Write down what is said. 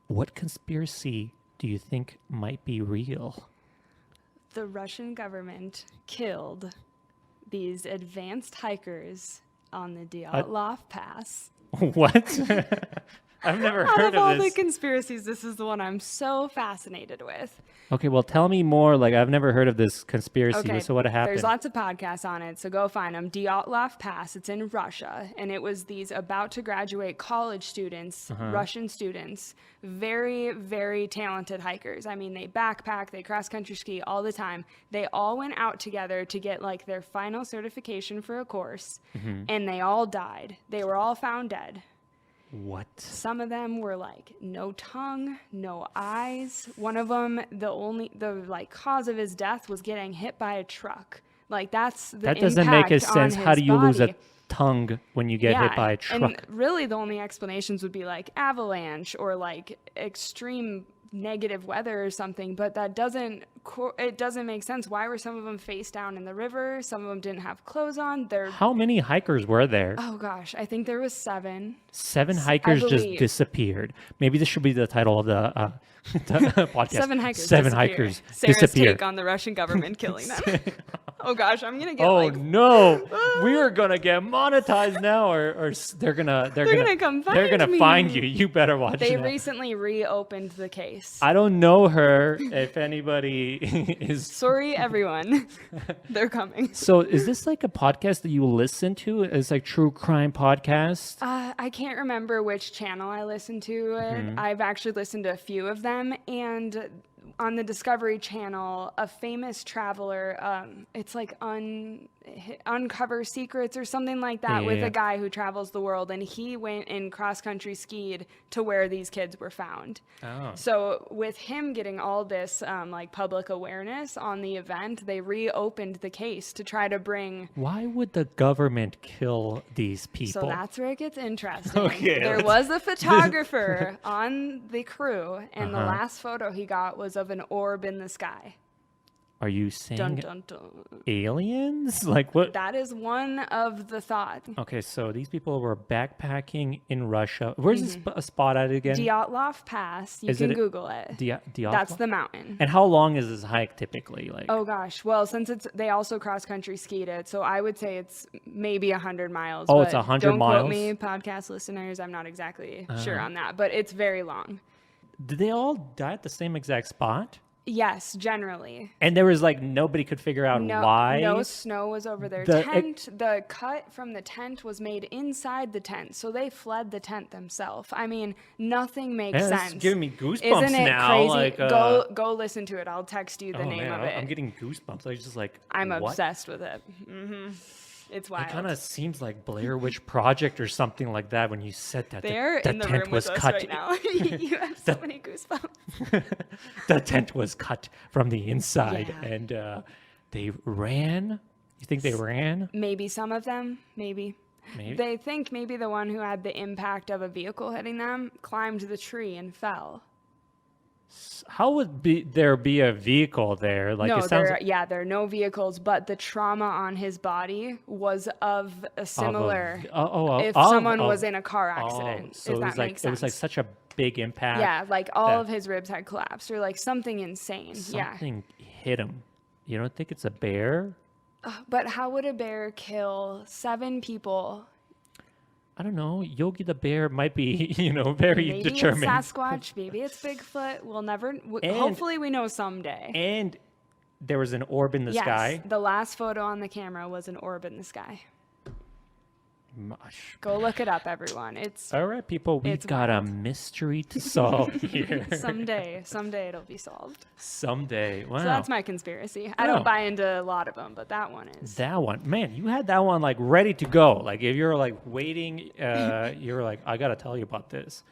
What conspiracy do you think might be real? The Russian government killed these advanced hikers on the Dyatlov Pass. What? I've never Out heard of all of the this. conspiracies, this is the one I'm so fascinated with. Okay, well, tell me more. Like, I've never heard of this conspiracy. Okay, So what happened? there's lots of podcasts on it, so go find them. Dyatlov Pass, it's in Russia, and it was these about to graduate college students, Russian students, very, very talented hikers. I mean, they backpack, they cross-country ski all the time. They all went out together to get like their final certification for a course, and they all died. They were all found dead. What? Some of them were like no tongue, no eyes. One of them, the cause of his death was getting hit by a truck. Like that's the That doesn't make impact sense. on How do his you lose a body. tongue when you get hit by a truck? And really the only explanations would be like avalanche or like extreme negative weather or something, but that doesn't make sense. Why were some of them face down in the river? Some of them didn't have clothes on. How many hikers were there? Oh gosh, I think there was 7. 7 hikers just believe. Disappeared. Maybe this should be the title of the podcast. 7 hikers. 7 disappear. hikers Sarah's disappeared. take on the Russian government killing them. Oh gosh, I'm gonna get Oh no, we are gonna get monetized now, or they're gonna come they're gonna find me. find you. You better watch. They now. recently reopened the case. I don't know her. If anybody is Sorry, everyone. They're coming. so, is this like a podcast that you listen to? It's like true crime podcast. I can't remember which channel I listened to it. I've actually listened to a few of them, and on the Discovery Channel, a famous traveler, it's like Uncover Secrets or something like that, with Yeah. a guy who travels the world, and he went and cross-country skied to where these kids were found. Oh. So with him getting all this like public awareness on the event, they reopened the case to try to bring. Why would the government kill these people? So that's where it gets interesting. Okay, There let's- was a photographer on the crew, and the Uh-huh. last photo he got was of an orb in the sky. Are you saying Dun dun dun. aliens? Like what? That is one of the thoughts. Okay, so these people were backpacking in Russia. Where's this spot at again? Dyatlov Pass. You Is can it- Google it. Dyatlov? That's the mountain. And how long is this hike typically? Like, Oh gosh. Well, since they also cross country skied it, so I would say it's maybe 100 miles. Oh, it's but 100 don't miles? quote me, podcast listeners. I'm not exactly sure on that, but it's very long. did they all die at the same exact spot? Yes, generally. And there was like nobody could figure out why. No snow was over their The- tent. The cut from the tent was made inside the tent, so they fled the tent themselves. I mean, nothing makes Man, this sense. is giving me goosebumps Isn't it now. crazy? Like, Go listen to it. I'll text you the oh, name man, of it. I'm getting goosebumps. I was just like, I'm what? obsessed with it. It's wild. It kind of seems like Blair Witch Project or something like that when you said that. They're the in the tent room was with us cut. right now. You have so many goosebumps. The tent was cut from the inside, Yeah. and they ran. You think they ran? Maybe some of them. Maybe. Maybe. They think maybe the one who had the impact of a vehicle hitting them climbed the tree and fell. How would there be a vehicle there? Like No, it sounds. there are no vehicles, but the trauma on his body was of a similar. If someone was in a car accident, so if it that was like makes it was like sense. such a big impact. Yeah, like all that of his ribs had collapsed, or like something insane. something hit him. You don't think it's a bear? Yeah, but how would a bear kill 7 people? I don't know. Yogi the bear might be, very Maybe determined. it's Sasquatch, maybe it's Bigfoot. We'll never. And- Hopefully, we know someday. And there was an orb in the Yes, sky. the last photo on the camera was an orb in the sky. Mush. Go look it up, everyone. It's All right, people, we've It's got a wild. mystery to solve here. someday it'll be solved. Someday. Wow. So that's my conspiracy. I Oh. don't buy into a lot of them, but that one is. That one, man, you had that one like ready to go. Like if you're like waiting, you're like, I gotta tell you about this.